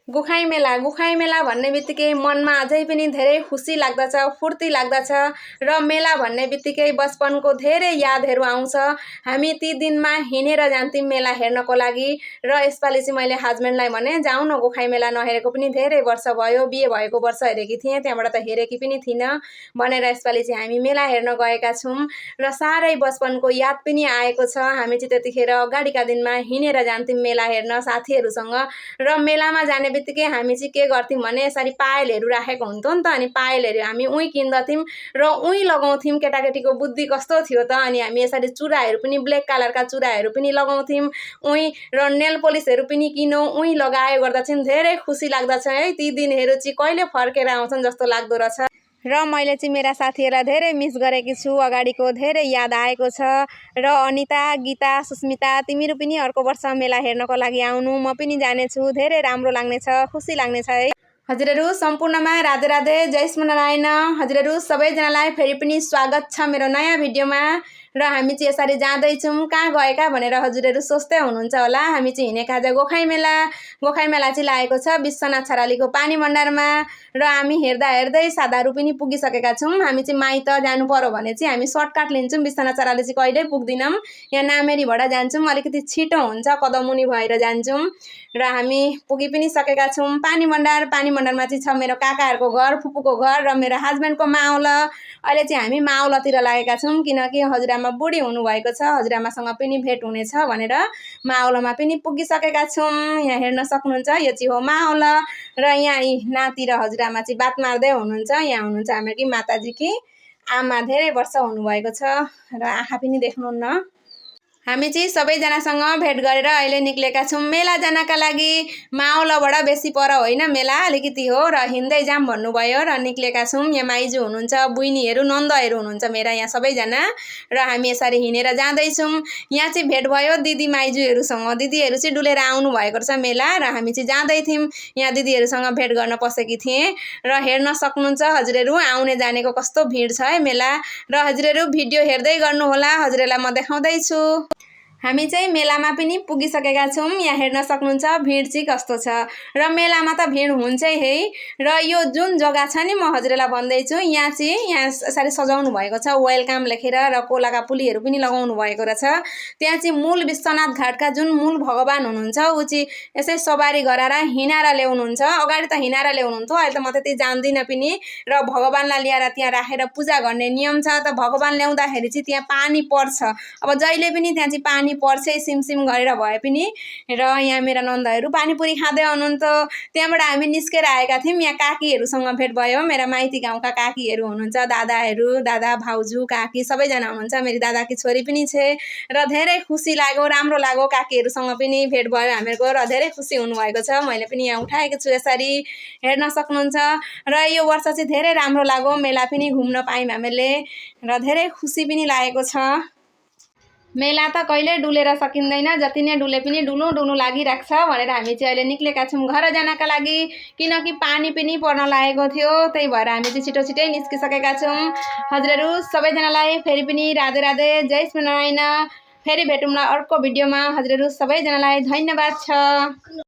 गुखाई मेला भन्ने बित्तिकै मनमा अझै पनि धेरै खुसी लाग्दछ, फुर्ती लाग्दछ र मेला भन्ने बित्तिकै बचपनको धेरै यादहरू आउँछ। हामी ती दिनमा हिँडेर जान्थ्यौँ मेला हेर्नको लागि र यसपालि चाहिँ मैले हस्बेन्डलाई भने जाउँ न गुखाई मेला, नहेरेको पनि धेरै वर्ष भयो, बिहे भएको वर्ष हेरेकी थिएँ, त्यहाँबाट त हेरेकी पनि थिइनँ भनेर यसपालि चाहिँ हामी मेला हेर्न गएका छौँ र साह्रै बचपनको याद पनि आएको छ। हामी चाहिँ त्यतिखेर अगाडिका दिनमा हिँडेर जान्थ्यौँ मेला हेर्न साथीहरूसँग र मेलामा जाने बित्तिकै हामी चाहिँ के गर्थ्यौँ भने यसरी पायलहरू राखेको हुन्थ्यो नि त, अनि पायलहरू हामी उही किन्दथ्यौँ र उही लगाउँथ्यौँ। केटाकेटीको बुद्धि कस्तो थियो त, अनि हामी यसरी चुराहरू पनि ब्ल्याक कलरका चुराहरू पनि लगाउँथ्यौँ उही, र नेल पोलिसहरू पनि किनौँ उही लगायो गर्दा चाहिँ धेरै खुसी लाग्दछ है। ती दिनहरू चाहिँ कहिले फर्केर आउँछन् जस्तो लाग्दो रहेछ र मैले चाहिँ मेरा साथीहरूलाई धेरै मिस गरेकी छु। अगाडिको धेरै याद आएको छ र अनिता, गीता, सुस्मिता तिमीहरू पनि अर्को वर्ष मेला हेर्नको लागि आउनु, म पनि जानेछु, धेरै राम्रो लाग्नेछ, खुसी लाग्नेछ है। हजुरहरू सम्पूर्णमा राधे राधे, जय श्रीनारायण। हजुरहरू सबैजनालाई फेरि पनि स्वागत छ मेरो नयाँ भिडियोमा र हामी चाहिँ यसरी जाँदैछौँ। कहाँ गएका भनेर हजुरहरू सोच्दै हुनुहुन्छ होला। हामी चाहिँ हिँडेका आज गोखाई मेला चाहिँ लागेको छ विश्वनाथ छरालीको पानी भण्डारमा र हामी हेर्दै साधाहरू पनि पुगिसकेका छौँ। हामी चाहिँ माइत जानु पर्यो भने चाहिँ हामी सर्टकट लिन्छौँ, विश्वनाथ छराली चाहिँ कहिल्यै पुग्दैनौँ, यहाँ नामेरीबाट जान्छौँ, अलिकति छिटो हुन्छ, कदमुनि भएर जान्छौँ र हामी पुगि पनि सकेका छौँ। पानी भण्डारमा चाहिँ छ मेरो काकाहरूको घर, फुपूको घर र मेरो हस्बेन्डको मावल। अहिले चाहिँ हामी मावलतिर लागेका छौँ किनकि हजुरआमा बुढी हुनुभएको छ, हजुरआमासँग पनि भेट हुनेछ भनेर मावलमा पनि पुगिसकेका छौँ। यहाँ हेर्न सक्नुहुन्छ यो चाहिँ हो मावल र यहाँ यी नाति र हजुरआमा चाहिँ बात मार्दै हुनुहुन्छ। यहाँ हुनुहुन्छ हाम्रो माताजीकी आमा, धेरै वर्ष हुनुभएको छ र आँखा पनि देख्नुहुन्न। हामी चाहिँ सबैजनासँग भेट गरेर अहिले निक्लेका छौँ मेला जानका लागि। मावलबाट बेसी पर होइन मेला, अलिकति हो र हिँड्दै जाम भन्नुभयो र निक्लेका छौँ। यहाँ माइजू हुनुहुन्छ, बुइनीहरू, नन्दहरू हुनुहुन्छ मेरा यहाँ सबैजना र हामी यसरी हिँडेर जाँदैछौँ। यहाँ चाहिँ भेट भयो दिदी माइजूहरूसँग, दिदीहरू चाहिँ डुलेर आउनु भएको रहेछ मेला र हामी चाहिँ जाँदै थियौँ। यहाँ दिदीहरूसँग भेट गर्न पसेकी थिएँ र हेर्न सक्नुहुन्छ हजुरहरू आउने जानेको कस्तो भिड छ है मेला र हजुरहरू भिडियो हेर्दै गर्नुहोला, हजुरहरूलाई म देखाउँदैछु। हामी चाहिँ मेलामा पनि पुगिसकेका छौँ। यहाँ हेर्न सक्नुहुन्छ भिड चाहिँ कस्तो छ र मेलामा त भिड हुन्छै है। र यो जुन जग्गा छ नि म हजुरलाई भन्दैछु, यहाँ यसरी सजाउनु भएको छ वेलकम लेखेर र कोलाका पुलीहरू पनि लगाउनु भएको रहेछ। त्यहाँ चाहिँ मूल विश्वनाथ घाटका जुन मूल भगवान हुनुहुन्छ ऊ चाहिँ यसै सवारी गराएर हिँडाएर ल्याउनुहुन्छ। अगाडि त हिँडाएर ल्याउनुहुन्थ्यो, अहिले त म त्यति जान्दिनँ पनि। र भगवानलाई ल्याएर त्यहाँ राखेर पूजा गर्ने नियम छ। त भगवान ल्याउँदाखेरि चाहिँ त्यहाँ पानी पर्छ, अब जहिले पनि त्यहाँ चाहिँ पानी पर्छ सिमसिम गरेर भए पनि। र यहाँ मेरा नन्दहरू पानीपुरी खाँदै हुनुहुन्थ्यो। त्यहाँबाट हामी निस्केर आएका थियौँ। यहाँ काकीहरूसँग भेट भयो, मेरा माइती गाउँका काकीहरू हुनुहुन्छ, दादा भाउजू काकी सबैजना हुनुहुन्छ, मेरी दादाकी छोरी पनि छ र धेरै खुसी लाग्यो, राम्रो लाग्यो। काकीहरूसँग पनि भेट भयो हामीहरूको र धेरै खुसी हुनुभएको छ। मैले पनि यहाँ उठाएको छु, यसरी हेर्न सक्नुहुन्छ। र यो वर्ष चाहिँ धेरै राम्रो लाग्यो, मेला पनि घुम्न पायौँ हामीले र धेरै खुसी पनि लागेको छ। मेला त कहिले डुलेर सकिँदैन, जति नै डुले पनि डुल्नु लागिरहेको छ भनेर हामी चाहिँ अहिले निक्लेका छौँ घर जानका लागि, किनकि पानी पनि पर्न लागेको थियो। त्यही भएर हामी चाहिँ छिटै निस्किसकेका छौँ। हजुरहरू सबैजनालाई फेरि पनि राधे राधे, जय श्रीनारायण। फेरि भेटौँला अर्को भिडियोमा। हजुरहरू सबैजनालाई धन्यवाद छ।